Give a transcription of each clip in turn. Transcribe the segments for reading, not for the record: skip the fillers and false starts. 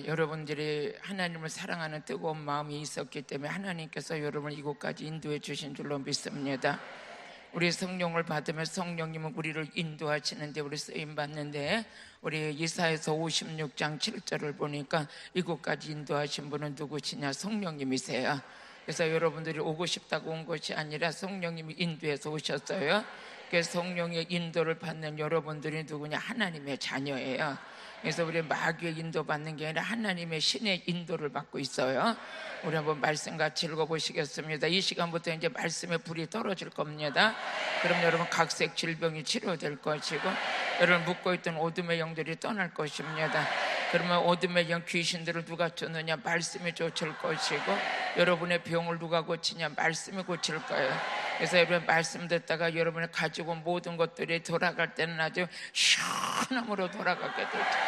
여러분들이 하나님을 사랑하는 뜨거운 마음이 있었기 때문에 하나님께서 여러분을 이곳까지 인도해 주신 줄로 믿습니다. 우리 성령을 받으면 성령님은 우리를 인도하시는데 우리 쓰임 받는데, 우리 이사야서 56장 7절을 보니까 이곳까지 인도하신 분은 누구시냐? 성령님이세요. 그래서 여러분들이 오고 싶다고 온 것이 아니라 성령님이 인도해서 오셨어요. 그래서 성령의 인도를 받는 여러분들이 누구냐? 하나님의 자녀예요. 그래서 우리 마귀의 인도 받는 게 아니라 하나님의 신의 인도를 받고 있어요. 우리 한번 말씀 같이 읽어보시겠습니다. 이 시간부터 이제 말씀에 불이 떨어질 겁니다. 그럼 여러분 각색 질병이 치료될 것이고, 여러분 묶고 있던 어둠의 영들이 떠날 것입니다. 그러면 어둠의 영 귀신들을 누가 쫓느냐? 말씀이 쫓을 것이고, 여러분의 병을 누가 고치냐? 말씀이 고칠 거예요. 그래서 여러분 말씀 듣다가 여러분이 가지고 온 모든 것들이 돌아갈 때는 아주 시원함으로 돌아가게 되죠.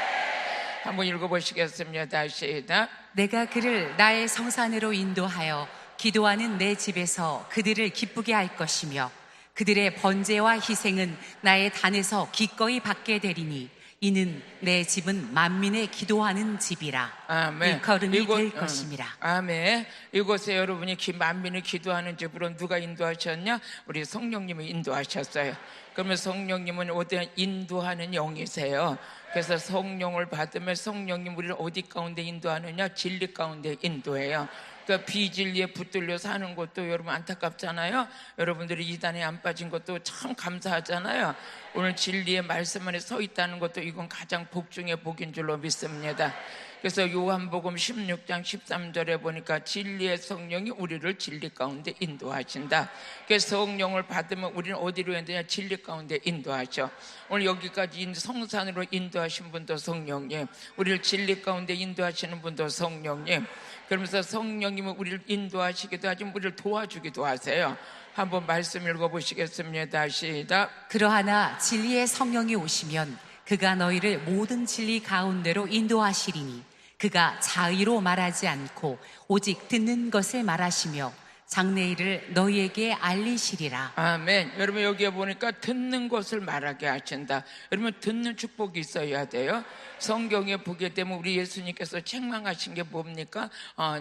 한번 읽어보시겠습니다. 시작. 내가 그를 나의 성산으로 인도하여 기도하는 내 집에서 그들을 기쁘게 할 것이며, 그들의 번제와 희생은 나의 단에서 기꺼이 받게 되리니 이는 내 집은 만민의 기도하는 집이라. 아멘. 일컬음이 될 것임이라. 아멘. 이곳에 여러분이 만민이 기도하는 집으로 누가 인도하셨냐? 우리 성령님이 인도하셨어요. 그러면 성령님은 어디 인도하는 영이세요. 그래서 성령을 받으면 성령님 우리를 어디 가운데 인도하느냐? 진리 가운데 인도해요. 그러니까 비진리에 붙들려 사는 것도 여러분 안타깝잖아요. 여러분들이 이단에 안 빠진 것도 참 감사하잖아요. 오늘 진리의 말씀 안에 서 있다는 것도 이건 가장 복 중의 복인 줄로 믿습니다. 그래서 요한복음 16장 13절에 보니까 진리의 성령이 우리를 진리 가운데 인도하신다. 그래서 성령을 받으면 우리는 어디로 인도하냐? 진리 가운데 인도하셔. 오늘 여기까지 성산으로 인도하신 분도 성령님, 우리를 진리 가운데 인도하시는 분도 성령님. 그러면서 성령님은 우리를 인도하시기도 하지만 우리를 도와주기도 하세요. 한번 말씀 읽어보시겠습니다. 시작. 그러하나 진리의 성령이 오시면 그가 너희를 모든 진리 가운데로 인도하시리니 그가 자의로 말하지 않고 오직 듣는 것을 말하시며 장래일을 너희에게 알리시리라. 아멘. 여러분 여기에 보니까 듣는 것을 말하게 하신다. 여러분 듣는 축복이 있어야 돼요. 성경에 보게 되면 우리 예수님께서 책망하신 게 뭡니까?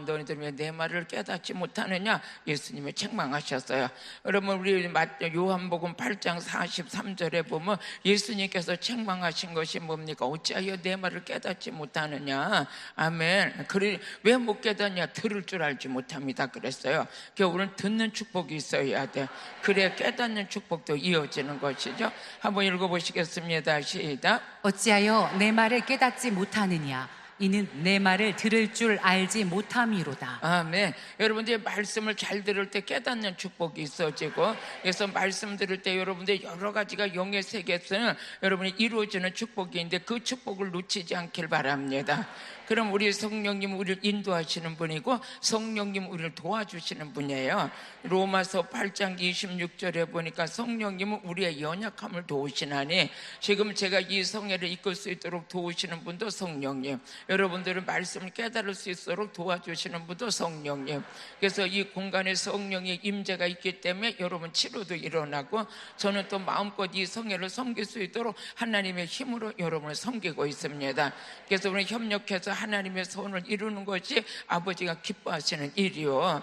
너희들 왜 내 말을 깨닫지 못하느냐? 예수님이 책망하셨어요. 여러분 우리 요한복음 8장 43절에 보면 예수님께서 책망하신 것이 뭡니까? 어찌하여 내 말을 깨닫지 못하느냐? 아멘. 그래 왜 못 깨닫냐? 들을 줄 알지 못합니다 그랬어요. 우리는 듣는 축복이 있어야 돼. 그래 깨닫는 축복도 이어지는 것이죠. 한번 읽어보시겠습니다. 시작. 어찌하여 내 말을 깨닫지 못하느냐? 이는 내 말을 들을 줄 알지 못함이로다. 아멘. 여러분들이 말씀을 잘 들을 때 깨닫는 축복이 있어지고, 그래서 말씀 들을 때 여러분들 여러 가지가 영의 세계에서는 여러분이 이루어지는 축복이 있는데 그 축복을 놓치지 않길 바랍니다. 그럼 우리 성령님 우리를 인도하시는 분이고 성령님 우리를 도와주시는 분이에요. 로마서 8장 26절에 보니까 성령님은 우리의 연약함을 도우시나니, 지금 제가 이 성회를 이끌 수 있도록 도우시는 분도 성령님, 여러분들은 말씀을 깨달을 수 있도록 도와주시는 분도 성령님. 그래서 이 공간에 성령의 임재가 있기 때문에 여러분 치료도 일어나고, 저는 또 마음껏 이 성회를 섬길 수 있도록 하나님의 힘으로 여러분을 섬기고 있습니다. 그래서 우리 협력해서 하나님의 소원을 이루는 것이 아버지가 기뻐하시는 일이요.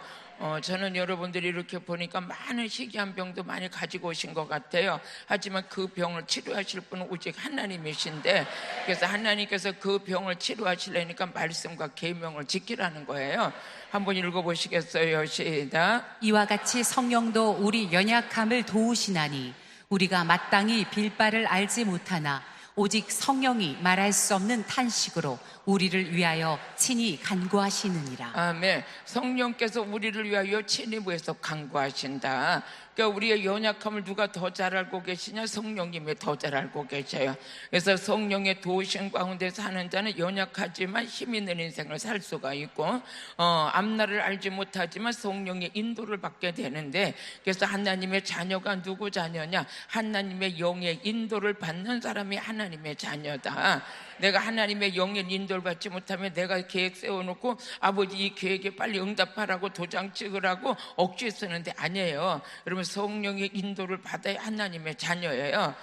저는 여러분들이 이렇게 보니까 많은 희귀한 병도 많이 가지고 오신 것 같아요. 하지만 그 병을 치료하실 분은 오직 하나님이신데, 그래서 하나님께서 그 병을 치료하시려니까 말씀과 계명을 지키라는 거예요. 한번 읽어보시겠어요? 시작. 이와 같이 성령도 우리 연약함을 도우시나니 우리가 마땅히 빌 바를 알지 못하나 오직 성령이 말할 수 없는 탄식으로 우리를 위하여 친히 간구하시느니라. 아멘. 성령께서 우리를 위하여 친히 모여서 간구하신다. 그러니까 우리의 연약함을 누가 더 잘 알고 계시냐? 성령님이 더 잘 알고 계셔요. 그래서 성령의 도우심 가운데 사는 자는 연약하지만 힘 있는 인생을 살 수가 있고, 앞날을 알지 못하지만 성령의 인도를 받게 되는데, 그래서 하나님의 자녀가 누구 자녀냐? 하나님의 영의 인도를 받는 사람이 하나님의 자녀다. 내가 하나님의 영의 인도를 받지 못하면 내가 계획 세워놓고 아버지 이 계획에 빨리 응답하라고 도장 찍으라고 억지에 쓰는데 아니에요. 여러분 성령의 인도를 받아야 하나님의 자녀예요.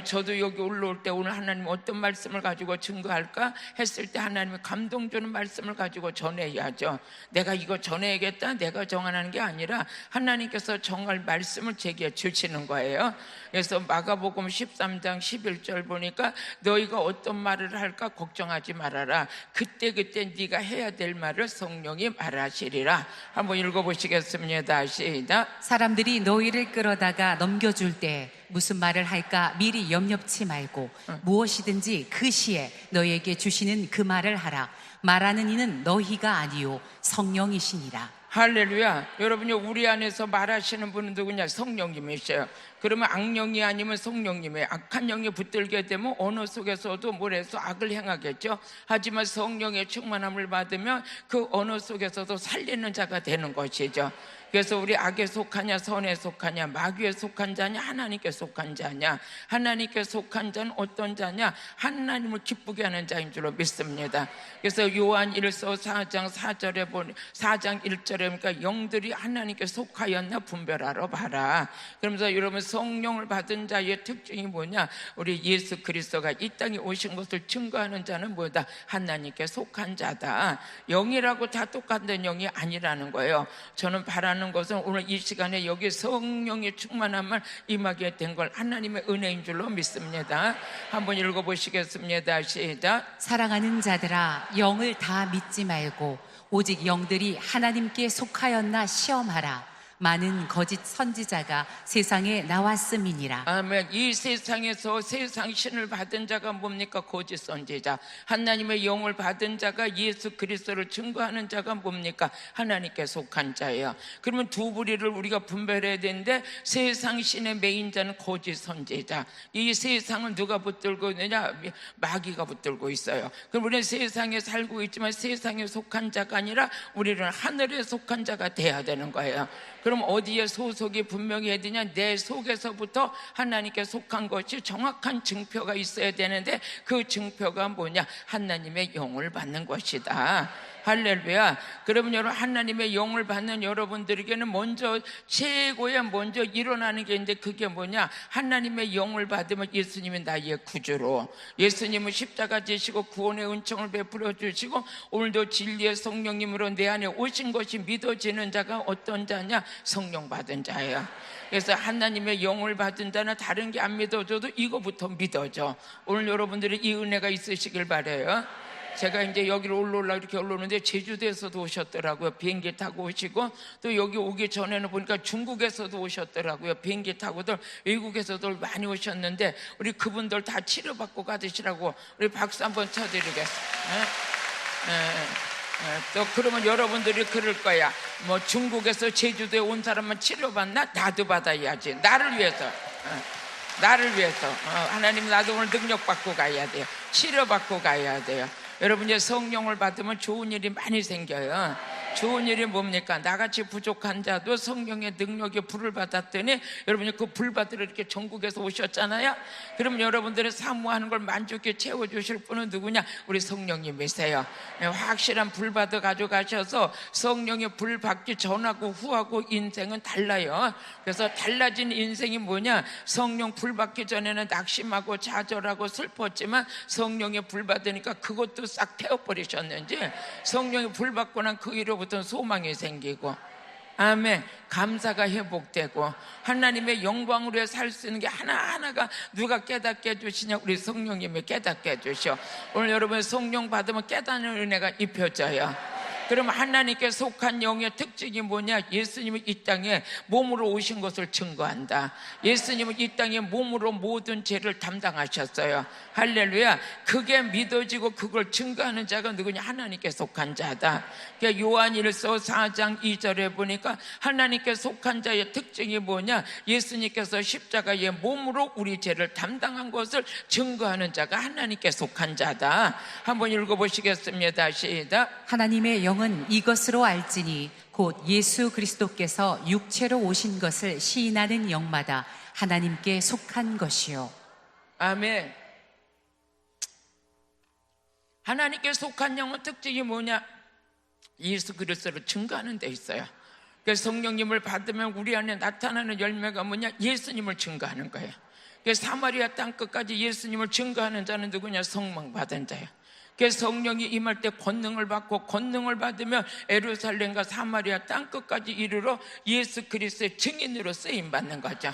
저도 여기 올라올 때 오늘 하나님 어떤 말씀을 가지고 증거할까 했을 때 하나님이 감동 주는 말씀을 가지고 전해야죠. 내가 이거 전해야겠다 내가 정하는 게 아니라 하나님께서 정할 말씀을 제게 주시는 거예요. 그래서 마가복음 13장 11절 보니까 너희가 어떤 말을 할까 걱정하지 말아라. 그때 네가 해야 될 말을 성령이 말하시리라. 한번 읽어보시겠습니다. 시작. 사람들이 너희를 끌어다가 넘겨줄 때 무슨 말을 할까 미리 염려치 말고 무엇이든지 그 시에 너희에게 주시는 그 말을 하라. 말하는 이는 너희가 아니요 성령이시니라. 할렐루야. 여러분이 우리 안에서 말하시는 분은 누구냐? 성령님이셔요. 그러면 악령이 아니면 성령님이에요. 악한 영이 붙들게 되면 언어 속에서도 뭘해서 악을 행하겠죠. 하지만 성령의 충만함을 받으면 그 언어 속에서도 살리는 자가 되는 것이죠. 그래서 우리 악에 속하냐 선에 속하냐 마귀에 속한 자냐 하나님께 속한 자냐. 하나님께 속한 자는 어떤 자냐? 하나님을 기쁘게 하는 자인 줄로 믿습니다. 그래서 요한 1서 4장 4절에 보니 4장 1절에 그러니까 영들이 하나님께 속하였나 분별하러 봐라. 그러면서 여러분 성령을 받은 자의 특징이 뭐냐? 우리 예수 그리스도가 이 땅에 오신 것을 증거하는 자는 뭐다? 하나님께 속한 자다. 영이라고 다 똑같은 영이 아니라는 거예요. 저는 바라는 것은 오늘 이 시간에 여기 성령의 충만함을 임하게 된 걸 하나님의 은혜인 줄로 믿습니다. 한번 읽어보시겠습니다. 시작. 사랑하는 자들아 영을 다 믿지 말고 오직 영들이 하나님께 속하였나 시험하라. 많은 거짓 선지자가 세상에 나왔음이니라. 아멘. 이 세상에서 세상 신을 받은 자가 뭡니까? 거짓 선지자. 하나님의 영을 받은 자가 예수 그리스도를 증거하는 자가 뭡니까? 하나님께 속한 자예요. 그러면 두 부류를 우리가 분별해야 되는데 세상 신의 메인 자는 거짓 선지자. 이 세상은 누가 붙들고 있느냐? 마귀가 붙들고 있어요. 그럼 우리는 세상에 살고 있지만 세상에 속한 자가 아니라 우리는 하늘에 속한 자가 돼야 되는 거예요. 그럼 어디에 소속이 분명히 해야 되냐? 내 속에서부터 하나님께 속한 것이 정확한 증표가 있어야 되는데 그 증표가 뭐냐? 하나님의 영을 받는 것이다. 할렐루야. 그러면 여러분 하나님의 영을 받는 여러분들에게는 최고의 먼저 일어나는 게 있는데 그게 뭐냐? 하나님의 영을 받으면 예수님이 나의 구주로, 예수님은 십자가 지시고 구원의 은총을 베풀어 주시고 오늘도 진리의 성령님으로 내 안에 오신 것이 믿어지는 자가 어떤 자냐? 성령 받은 자예요. 그래서 하나님의 영을 받은 자는 다른 게 안 믿어져도 이거부터 믿어져. 오늘 여러분들이 이 은혜가 있으시길 바라요. 제가 이제 여기로 올라오려고 이렇게 올라오는데 제주도에서도 오셨더라고요. 비행기 타고 오시고 또 여기 오기 전에는 보니까 중국에서도 오셨더라고요. 비행기 타고들 외국에서도 많이 오셨는데 우리 그분들 다 치료받고 가시라고 우리 박수 한번 쳐드리겠습니다. 또 그러면 여러분들이 그럴 거야. 뭐 중국에서 제주도에 온 사람만 치료받나? 나도 받아야지. 나를 위해서. 하나님 나도 오늘 능력받고 가야 돼요. 치료받고 가야 돼요. 여러분 이제 성령을 받으면 좋은 일이 많이 생겨요. 좋은 일이 뭡니까? 나같이 부족한 자도 성령의 능력에 불을 받았더니 여러분이 그 불 받으러 이렇게 전국에서 오셨잖아요. 그럼 여러분들의 사모하는 걸 만족히 채워주실 분은 누구냐? 우리 성령님이세요. 확실한 불 받아 가져가셔서 성령의 불 받기 전하고 후하고 인생은 달라요. 그래서 달라진 인생이 뭐냐? 성령 불 받기 전에는 낙심하고 좌절하고 슬펐지만 성령의 불 받으니까 그것도 싹 태워버리셨는지 성령의 불 받고 난 그 이후로부터 소망이 생기고 아멘. 감사가 회복되고 하나님의 영광으로 살 수 있는 게 하나하나가 누가 깨닫게 해주시냐? 우리 성령님이 깨닫게 해주셔. 오늘 여러분 성령 받으면 깨닫는 은혜가 입혀져요. 그럼 하나님께 속한 영의 특징이 뭐냐? 예수님이 이 땅에 몸으로 오신 것을 증거한다. 예수님은 이 땅에 몸으로 모든 죄를 담당하셨어요. 할렐루야. 그게 믿어지고 그걸 증거하는 자가 누구냐? 하나님께 속한 자다. 그러니까 요한 1서 4장 2절에 보니까 하나님께 속한 자의 특징이 뭐냐? 예수님께서 십자가에 몸으로 우리 죄를 담당한 것을 증거하는 자가 하나님께 속한 자다. 한번 읽어보시겠습니다. 시작. 하나님의 영은 이것으로 알지니 곧 예수 그리스도께서 육체로 오신 것을 시인하는 영마다 하나님께 속한 것이요. 아멘. 하나님께 속한 영혼 특징이 뭐냐? 예수 그리스도를 증거하는 데 있어요. 그래서 성령님을 받으면 우리 안에 나타나는 열매가 뭐냐? 예수님을 증거하는 거예요. 그래서 사마리아 땅 끝까지 예수님을 증거하는 자는 누구냐? 성령 받은 자예요. 그래서 성령이 임할 때 권능을 받고, 권능을 받으면 예루살렘과 사마리아 땅 끝까지 이르러 예수 그리스도의 증인으로 쓰임 받는 거죠.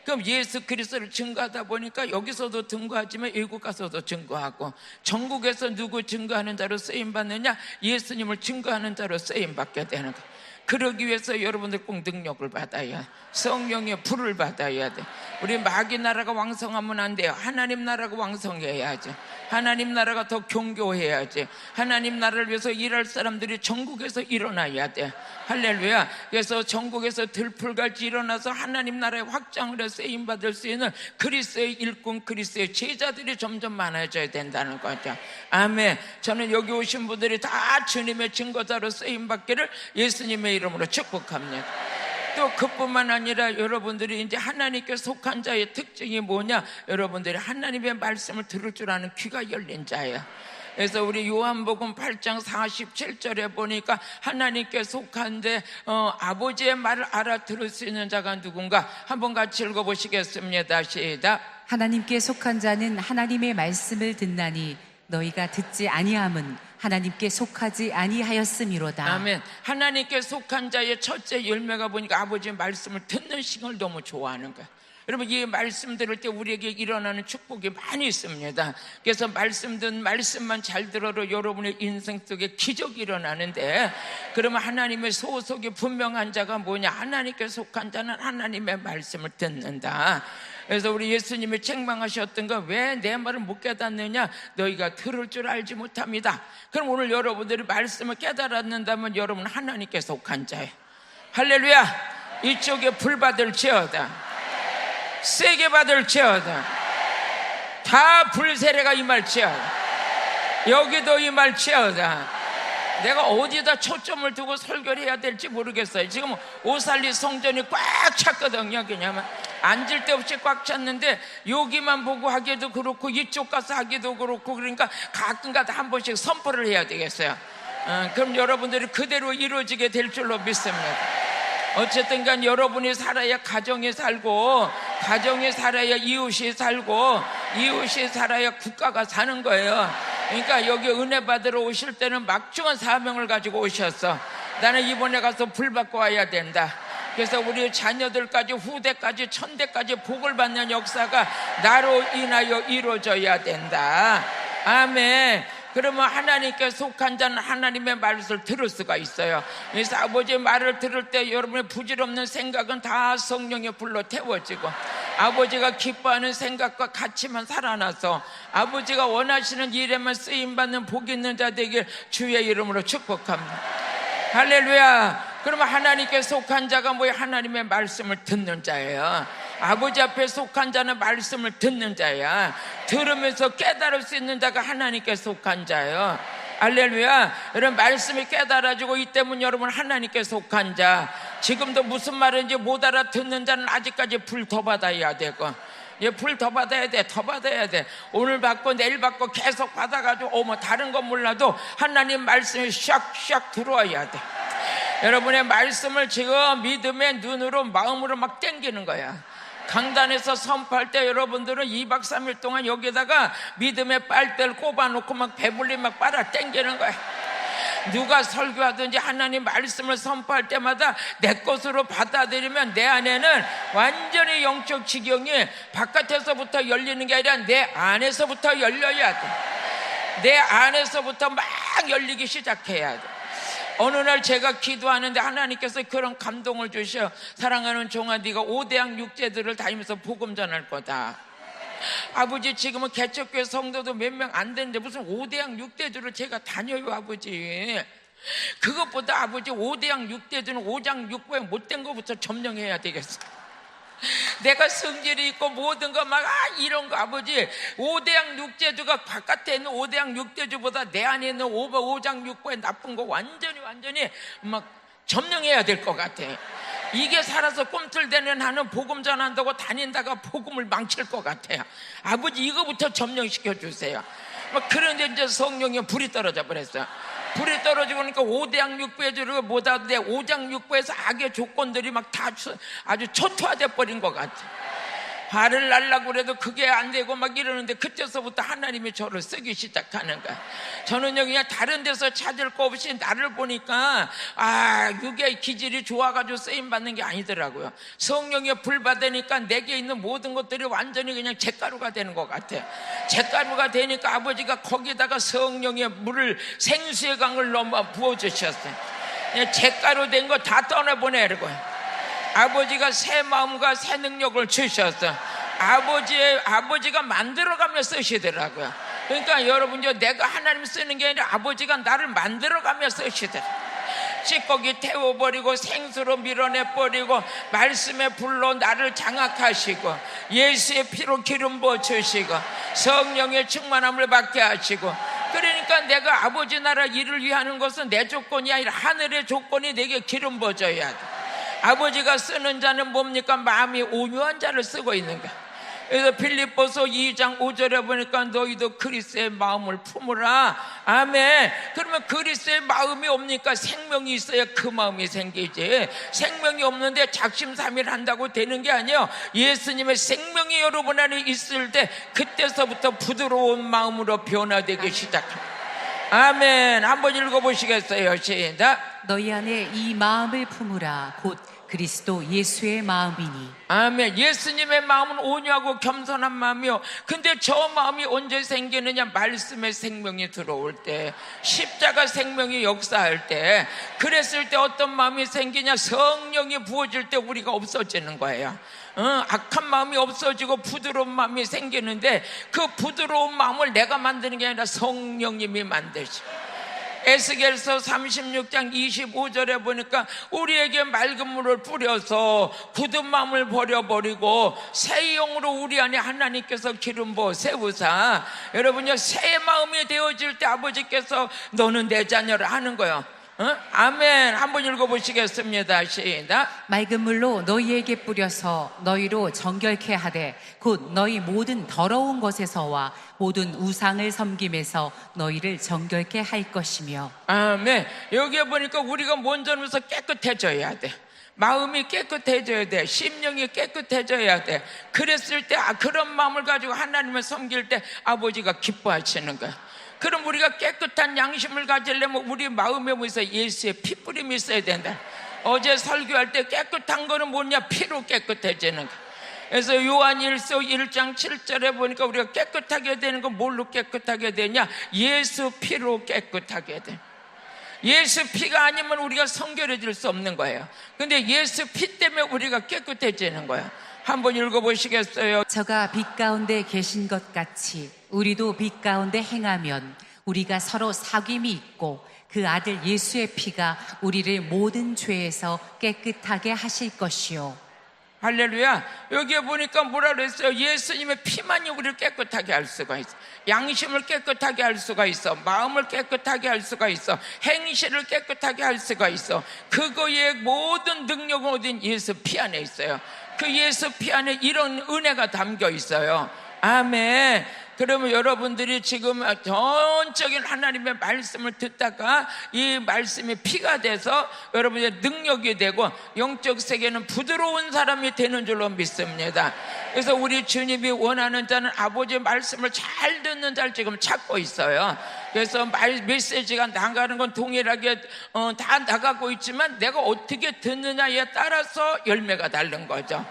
그럼 예수 그리스도를 증거하다 보니까 여기서도 증거하지만 외국 가서도 증거하고, 전국에서 누구 증거하는 자로 쓰임 받느냐? 예수님을 증거하는 자로 쓰임 받게 되는 거예요. 그러기 위해서 여러분들 꼭 능력을 받아야, 성령의 불을 받아야 돼. 우리 마귀 나라가 왕성하면 안 돼요. 하나님 나라가 왕성해야지. 하나님 나라가 더 견고해야지. 하나님 나라를 위해서 일할 사람들이 전국에서 일어나야 돼. 할렐루야. 그래서 전국에서 들풀같이 일어나서 하나님 나라의 확장을 해서 쓰임받을 수 있는 그리스도의 일꾼, 그리스도의 제자들이 점점 많아져야 된다는 거죠. 아멘. 저는 여기 오신 분들이 다 주님의 증거자로 쓰임받기를 예수님의 이름으로 축복합니다. 또 그뿐만 아니라 여러분들이 이제 하나님께 속한 자의 특징이 뭐냐? 여러분들이 하나님의 말씀을 들을 줄 아는 귀가 열린 자예요. 그래서 우리 요한복음 8장 47절에 보니까 하나님께 속한데 아버지의 말을 알아들을 수 있는 자가 누군가? 한번 같이 읽어보시겠습니다. 시작. 하나님께 속한 자는 하나님의 말씀을 듣나니 너희가 듣지 아니함은 하나님께 속하지 아니하였음이로다. 아멘. 하나님께 속한 자의 첫째 열매가 보니까 아버지의 말씀을 듣는 시간을 너무 좋아하는 거야. 여러분, 이 말씀 들을 때 우리에게 일어나는 축복이 많이 있습니다. 그래서 말씀 듣는 말씀만 잘 들어도 여러분의 인생 속에 기적이 일어나는데, 그러면 하나님의 소속이 분명한 자가 뭐냐? 하나님께 속한 자는 하나님의 말씀을 듣는다. 그래서 우리 예수님이 책망하셨던 건 왜 내 말을 못 깨닫느냐? 너희가 들을 줄 알지 못합니다. 그럼 오늘 여러분들이 말씀을 깨달았는다면 여러분 하나님께 속한 자예요. 할렐루야. 이쪽에 불 받을지어다, 세게 받을지어다, 다 불세례가 임할지어다, 여기도 임할지어다. 내가 어디다 초점을 두고 설교를 해야 될지 모르겠어요. 지금 오살리 성전이 꽉 찼거든요. 그냥 앉을 데 없이 꽉 찼는데 여기만 보고 하기도 그렇고 이쪽 가서 하기도 그렇고, 그러니까 가끔가다 한 번씩 선포를 해야 되겠어요. 그럼 여러분들이 그대로 이루어지게 될 줄로 믿습니다. 어쨌든 간 여러분이 살아야 가정이 살고, 가정이 살아야 이웃이 살고, 이웃이 살아야 국가가 사는 거예요. 그러니까 여기 은혜 받으러 오실 때는 막중한 사명을 가지고 오셨어. 나는 이번에 가서 불 받고 와야 된다. 그래서 우리 자녀들까지, 후대까지, 천대까지 복을 받는 역사가 나로 인하여 이루어져야 된다. 아멘. 그러면 하나님께 속한 자는 하나님의 말씀을 들을 수가 있어요. 그래서 아버지의 말을 들을 때 여러분의 부질없는 생각은 다 성령의 불로 태워지고, 아버지가 기뻐하는 생각과 가치만 살아나서 아버지가 원하시는 일에만 쓰임받는 복 있는 자 되길 주의 이름으로 축복합니다. 할렐루야. 그러면 하나님께 속한 자가 뭐예요? 하나님의 말씀을 듣는 자예요. 아버지 앞에 속한 자는 말씀을 듣는 자야. 들으면서 깨달을 수 있는 자가 하나님께 속한 자예요. 할렐루야. 여러분, 말씀이 깨달아지고 이 때문에 여러분 하나님께 속한 자. 지금도 무슨 말인지 못 알아듣는 자는 아직까지 불 더 받아야 되고, 불 더 받아야 돼. 더 받아야 돼. 오늘 받고 내일 받고 계속 받아가지고 다른 건 몰라도 하나님 말씀이 샥샥 들어와야 돼. 여러분의 말씀을 지금 믿음의 눈으로, 마음으로 막 땡기는 거야. 강단에서 선포할 때 여러분들은 2박 3일 동안 여기다가 믿음의 빨대를 꼽아놓고 막 배불리 막 빨아 땡기는 거야. 누가 설교하든지 하나님 말씀을 선포할 때마다 내 것으로 받아들이면 내 안에는 완전히 영적 지경이 바깥에서부터 열리는 게 아니라 내 안에서부터 열려야 돼. 내 안에서부터 막 열리기 시작해야 돼. 어느 날 제가 기도하는데 하나님께서 그런 감동을 주셔. 사랑하는 종아, 네가 5대학 6제들을 다니면서 복음 전할 거다. 아버지, 지금은 개척교회 성도도 몇 명 안 되는데 무슨 5대학 6대들을 제가 다녀요, 아버지. 그것보다 아버지 5대학 6대들은 5장 6부에 못된 것부터 점령해야 되겠어. 내가 성질이 있고 모든 거 막 이런 거, 아버지 5대학 6제주가 바깥에 있는 5대학 6제주보다 내 안에 있는 5장 6부에 나쁜 거 완전히 막 점령해야 될 것 같아. 이게 살아서 꿈틀대는 하는 복음 전한다고 다닌다가 복음을 망칠 것 같아요. 아버지 이거부터 점령시켜 주세요. 그런데 이제 성령의 불이 떨어져 버렸어요. 불이 떨어지고 그러니까 5장 6부에 못하는데 5장 6부에서 악의 조건들이 막 다 아주 초토화돼 버린 것 같아요. 화를 날라고 그래도 그게 안 되고 막 이러는데 그때서부터 하나님이 저를 쓰기 시작하는 거야. 저는 그냥 다른 데서 찾을 거 없이 나를 보니까 육의 기질이 좋아가지고 쓰임 받는 게 아니더라고요. 성령의 불 받으니까 내게 있는 모든 것들이 완전히 그냥 잿가루가 되는 것 같아. 잿가루가 되니까 아버지가 거기다가 성령의 물을 생수의 강을 넘어 부어주셨어요. 잿가루 된 거 다 떠나보내라고요. 아버지가 새 마음과 새 능력을 주셨어. 아버지가 만들어가며 쓰시더라고요. 그러니까 여러분, 내가 하나님 쓰는 게 아니라 아버지가 나를 만들어가며 쓰시더라고요. 찌꺼기 태워버리고 생수로 밀어내버리고 말씀의 불로 나를 장악하시고 예수의 피로 기름 부어주시고 성령의 충만함을 받게 하시고, 그러니까 내가 아버지 나라 일을 위하는 것은 내 조건이 아니라 하늘의 조건이 내게 기름 부어줘야 돼. 아버지가 쓰는 자는 뭡니까? 마음이 온유한 자를 쓰고 있는 거야. 그래서 빌립보서 2장 5절에 보니까 너희도 그리스도의 마음을 품으라. 아멘. 그러면 그리스도의 마음이 옵니까? 생명이 있어야 그 마음이 생기지. 생명이 없는데 작심삼일 한다고 되는 게 아니에요. 예수님의 생명이 여러분 안에 있을 때 그때서부터 부드러운 마음으로 변화되기 시작합니다. 아멘. 한번 읽어보시겠어요? 시작. 너희 안에 이 마음을 품으라. 곧 그리스도 예수의 마음이니. 아멘. 예수님의 마음은 온유하고 겸손한 마음이요. 근데 저 마음이 언제 생기느냐? 말씀의 생명이 들어올 때, 십자가 생명이 역사할 때, 그랬을 때 어떤 마음이 생기냐? 성령이 부어질 때 우리가 없어지는 거예요. 악한 마음이 없어지고 부드러운 마음이 생기는데, 그 부드러운 마음을 내가 만드는 게 아니라 성령님이 만드시고, 에스겔서 36장 25절에 보니까 우리에게 맑은 물을 뿌려서 굳은 마음을 버려버리고 새 영으로 우리 안에 하나님께서 기름 부어 세우사, 여러분요, 새 마음이 되어질 때 아버지께서 너는 내 자녀를 하는 거예요. 아멘. 한번 읽어보시겠습니다. 시작. 맑은 물로 너희에게 뿌려서 너희로 정결케 하되 곧 너희 모든 더러운 것에서와 모든 우상을 섬김에서 너희를 정결케 할 것이며. 아멘. 여기에 보니까 우리가 먼저부터 깨끗해져야 돼. 마음이 깨끗해져야 돼. 심령이 깨끗해져야 돼. 그랬을 때 그런 마음을 가지고 하나님을 섬길 때 아버지가 기뻐하시는 거야. 그럼 우리가 깨끗한 양심을 가지려면 우리 마음에 뭐있어? 예수의 피뿌림이 있어야 된다. 어제 설교할 때 깨끗한 거는 뭐냐? 피로 깨끗해지는 거. 그래서 요한일서 1장 7절에 보니까 우리가 깨끗하게 되는 건 뭘로 깨끗하게 되냐? 예수 피로 깨끗하게 돼. 예수 피가 아니면 우리가 성결해질 수 없는 거예요. 근데 예수 피 때문에 우리가 깨끗해지는 거예요. 한번 읽어보시겠어요? 저가 빛 가운데 계신 것 같이 우리도 빛 가운데 행하면 우리가 서로 사귐이 있고 그 아들 예수의 피가 우리를 모든 죄에서 깨끗하게 하실 것이요. 할렐루야. 여기에 보니까 뭐라 그랬어요? 예수님의 피만이 우리를 깨끗하게 할 수가 있어. 양심을 깨끗하게 할 수가 있어. 마음을 깨끗하게 할 수가 있어. 행실을 깨끗하게 할 수가 있어. 그거의 모든 능력은 어딘? 예수 피 안에 있어요. 그 예수 피 안에 이런 은혜가 담겨 있어요. 아멘. 그러면 여러분들이 지금 전적인 하나님의 말씀을 듣다가 이 말씀이 피가 돼서 여러분의 능력이 되고 영적 세계는 부드러운 사람이 되는 줄로 믿습니다. 그래서 우리 주님이 원하는 자는 아버지의 말씀을 잘 듣는 자를 지금 찾고 있어요. 그래서 메시지가 나가는 건 동일하게 다 나가고 있지만 내가 어떻게 듣느냐에 따라서 열매가 다른 거죠.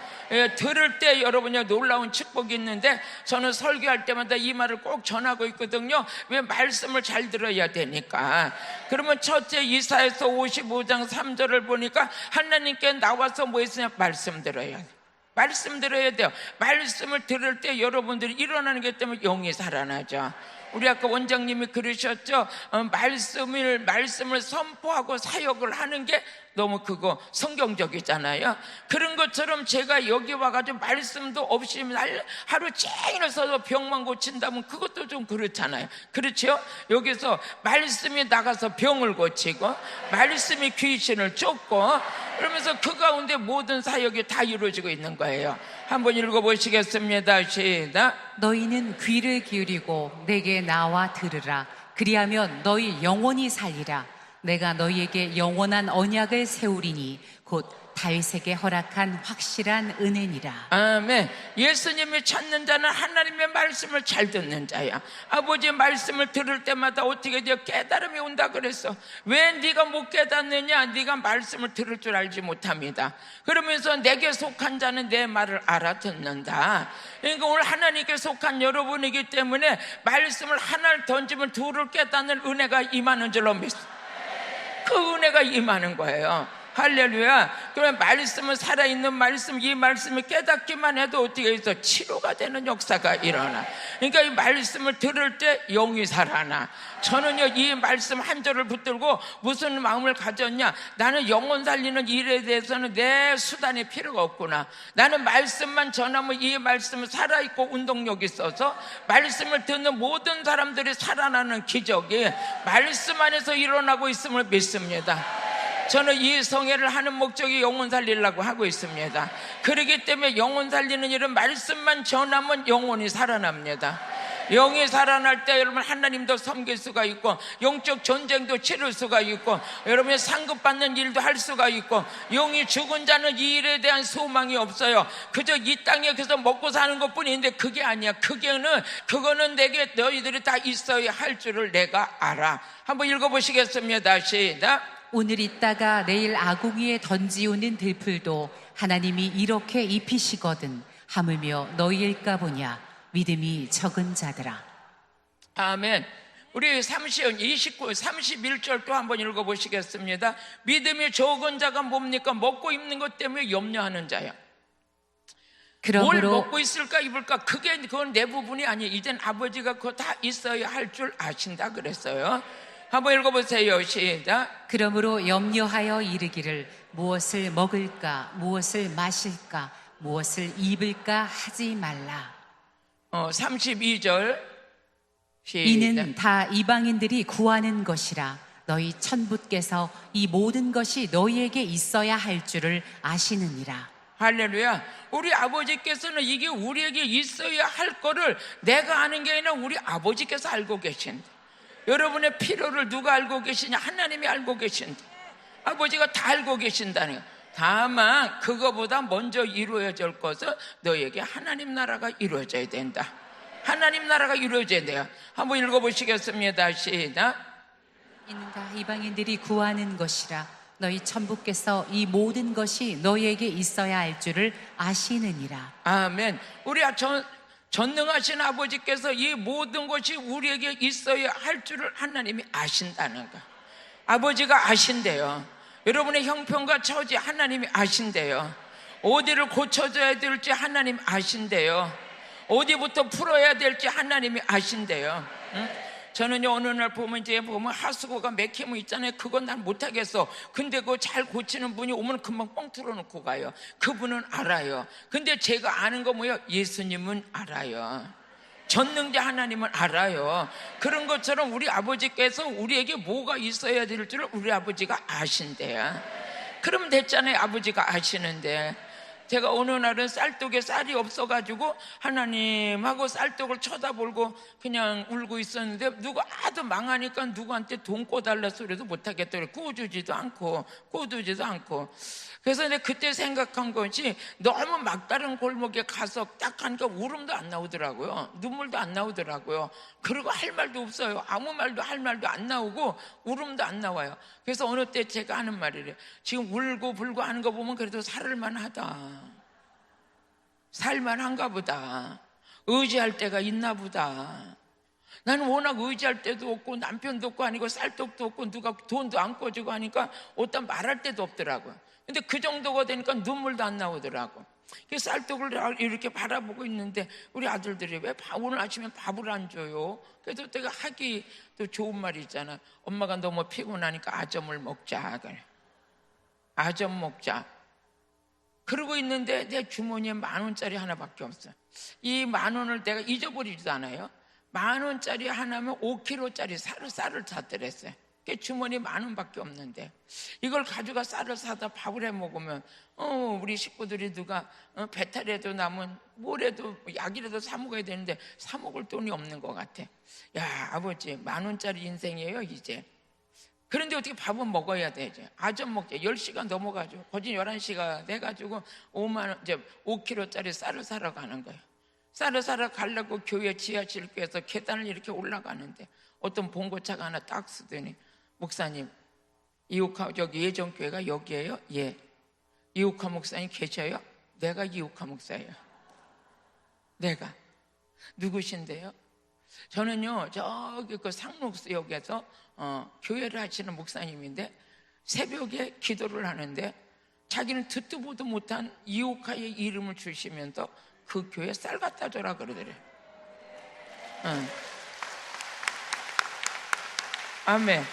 들을 때 여러분이 놀라운 축복이 있는데 저는 설교할 때마다 이 말을 꼭 전하고 있거든요. 왜? 말씀을 잘 들어야 되니까. 그러면 첫째 이사야서 55장 3절을 보니까 하나님께 나와서 뭐 했으냐? 말씀 들어야 돼. 말씀 들어야 돼요. 말씀을 들을 때 여러분들이 일어나는 게 때문에 영이 살아나죠. 우리 아까 원장님이 그러셨죠. 말씀을 선포하고 사역을 하는 게 너무 그거 성경적이잖아요. 그런 것처럼 제가 여기 와가지고 말씀도 없이 하루 종일 써서 병만 고친다면 그것도 좀 그렇잖아요. 그렇죠? 여기서 말씀이 나가서 병을 고치고 말씀이 귀신을 쫓고 그러면서 그 가운데 모든 사역이 다 이루어지고 있는 거예요. 한번 읽어보시겠습니다. 시작. 너희는 귀를 기울이고 내게 나와 들으라. 그리하면 너희 영원히 살리라. 내가 너희에게 영원한 언약을 세우리니 곧 다윗에게 허락한 확실한 은혜니라. 아멘. 예수님이 찾는 자는 하나님의 말씀을 잘 듣는 자야. 아버지의 말씀을 들을 때마다 어떻게 돼요? 깨달음이 온다 그랬어. 왜 네가 못 깨닫느냐? 네가 말씀을 들을 줄 알지 못합니다. 그러면서 내게 속한 자는 내 말을 알아듣는다. 그러니까 오늘 하나님께 속한 여러분이기 때문에 말씀을 하나를 던지면 둘을 깨닫는 은혜가 임하는 줄로 믿습니다. 그 은혜가 임하는 거예요. 할렐루야. 그러면 말씀은 살아있는 말씀, 이 말씀을 깨닫기만 해도 어떻게 해서 치료가 되는 역사가 일어나. 그러니까 이 말씀을 들을 때 영이 살아나. 저는요 이 말씀 한 절을 붙들고 무슨 마음을 가졌냐, 나는 영혼 살리는 일에 대해서는 내 수단이 필요가 없구나. 나는 말씀만 전하면 이 말씀은 살아있고 운동력이 있어서 말씀을 듣는 모든 사람들이 살아나는 기적이 말씀 안에서 일어나고 있음을 믿습니다. 저는 이 성회를 하는 목적이 영혼 살리려고 하고 있습니다. 그렇기 때문에 영혼 살리는 일은 말씀만 전하면 영혼이 살아납니다. 영이 살아날 때 여러분 하나님도 섬길 수가 있고 영적 전쟁도 치를 수가 있고 여러분이 상급받는 일도 할 수가 있고 영이 죽은 자는 이 일에 대한 소망이 없어요. 그저 이 땅에 그래서 먹고 사는 것뿐인데 그게 아니야. 그거는 내게 너희들이 다 있어야 할 줄을 내가 알아. 한번 읽어보시겠습니다. 시작. 오늘 있다가 내일 아궁이에 던지우는 들풀도 하나님이 이렇게 입히시거든. 하물며 너희일까 보냐. 믿음이 적은 자들아. 아멘. 우리 31절 또 한번 읽어보시겠습니다. 믿음이 적은 자가 뭡니까? 먹고 입는 것 때문에 염려하는 자야. 뭘 먹고 있을까 입을까 그건 내 부분이 아니에요. 이젠 아버지가 그거 다 있어야 할 줄 아신다 그랬어요. 한번 읽어보세요. 시작. 그러므로 염려하여 이르기를 무엇을 먹을까 무엇을 마실까 무엇을 입을까 하지 말라. 32절 시작. 이는 다 이방인들이 구하는 것이라. 너희 천부께서 이 모든 것이 너희에게 있어야 할 줄을 아시느니라. 할렐루야. 우리 아버지께서는 이게 우리에게 있어야 할 거를 내가 아는 게 아니라 우리 아버지께서 알고 계신다. 여러분의 필요를 누가 알고 계시냐? 하나님이 알고 계신다. 아버지가 다 알고 계신다는 거예요. 다만 그거보다 먼저 이루어질 것은 너에게 하나님 나라가 이루어져야 된다. 하나님 나라가 이루어져야 돼요. 한번 읽어보시겠습니다. 시작. 이는 다 이방인들이 구하는 것이라. 너희 천부께서 이 모든 것이 너희에게 있어야 할 줄을 아시느니라. 아멘. 우리 전능하신 아버지께서 이 모든 것이 우리에게 있어야 할 줄을 하나님이 아신다는 거. 아버지가 아신대요. 여러분의 형편과 처지 하나님이 아신대요. 어디를 고쳐줘야 될지 하나님 아신대요. 어디부터 풀어야 될지 하나님이 아신대요. 응? 저는요 어느 날 보면 하수구가 맥히면 있잖아요. 그건 난 못하겠어. 근데 그거 잘 고치는 분이 오면 금방 뻥 뚫어놓고 가요. 그분은 알아요. 근데 제가 아는 거 뭐예요? 예수님은 알아요. 전능자 하나님은 알아요. 그런 것처럼 우리 아버지께서 우리에게 뭐가 있어야 될 줄을 우리 아버지가 아신대요. 그러면 됐잖아요. 아버지가 아시는데. 제가 어느 날은 쌀떡에 쌀이 없어가지고 하나님하고 쌀떡을 쳐다보고 그냥 울고 있었는데 누가 하도 망하니까 누구한테 돈 꿔달라 소리도 못하겠더래. 꿔주지도 않고 그래서 내가 그때 생각한 것이 너무 막다른 골목에 가서 딱 하니까 울음도 안 나오더라고요. 눈물도 안 나오더라고요. 그리고 할 말도 없어요. 아무 말도 할 말도 안 나오고 울음도 안 나와요. 그래서 어느 때 제가 하는 말이래요. 지금 울고 불고 하는 거 보면 그래도 살만하다. 살만한가 보다. 의지할 때가 있나 보다. 나는 워낙 의지할 때도 없고 남편도 없고 하니까 쌀떡도 없고 누가 돈도 안 꿔주고 하니까 어떤 말할 데도 없더라고요. 근데 그 정도가 되니까 눈물도 안 나오더라고. 그 쌀떡을 이렇게 바라보고 있는데 우리 아들들이 왜 오늘 아침에 밥을 안 줘요? 그래서 내가 하기 또 좋은 말이 있잖아. 엄마가 너무 피곤하니까 아점을 먹자. 그래. 아점 먹자. 그러고 있는데 내 주머니에 10,000원짜리 하나밖에 없어. 이 10,000원을 내가 잊어버리지도 않아요. 10,000원짜리 하나면 5kg짜리 쌀을 샀더랬어요. 그 주머니에 10,000원밖에 없는데 이걸 가져가 쌀을 사다 밥을 해 먹으면 우리 식구들이 누가 배탈이라도 나면 뭐라도 약이라도 사 먹어야 되는데 사 먹을 돈이 없는 것 같아. 야, 아버지 10,000원짜리 인생이에요 이제. 그런데 어떻게 밥은 먹어야 되지? 아점 먹자. 10시가 넘어가지고 거진 11시가 돼가지고 5kg짜리 쌀을 사러 가는 거예요. 쌀을 사러 가려고 교회 지하실교에서 계단을 이렇게 올라가는데 어떤 봉고차가 하나 딱 쓰더니, 목사님, 이옥화 저기 예정교회가 여기에요? 예. 이옥화 목사님 계셔요? 내가 이옥화 목사예요. 내가. 누구신데요? 저는요 저기 그 상록수역에서 교회를 하시는 목사님인데 새벽에 기도를 하는데 자기는 듣도 보도 못한 이옥화의 이름을 주시면서 그 교회 쌀 갖다 줘라 그러더래. 아멘.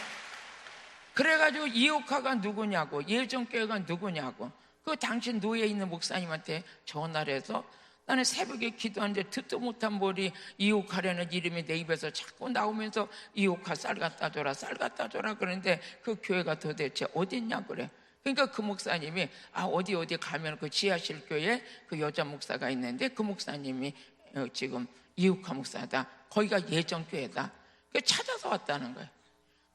그래가지고 이옥화가 누구냐고, 예정교회가 누구냐고, 그 당신 노예에 있는 목사님한테 전화를 해서 나는 새벽에 기도하는데 듣도 못한 머리 이옥화라는 이름이 내 입에서 자꾸 나오면서 이옥화 쌀 갖다 줘라 쌀 갖다 줘라 그러는데 그 교회가 도대체 어딨냐 그래. 그러니까 그 목사님이 어디 가면 그 지하실 교회에 그 여자 목사가 있는데 그 목사님이 지금 이옥화 목사다. 거기가 예정교회다. 찾아서 왔다는 거예요.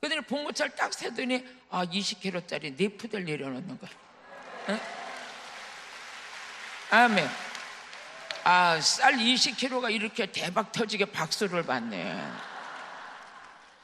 그랬더니 봉고차를 딱 세더니 20kg짜리 네 푸대를 내려놓는 거예요. 응? 아멘. 쌀 20kg가 이렇게 대박 터지게 박수를 받네.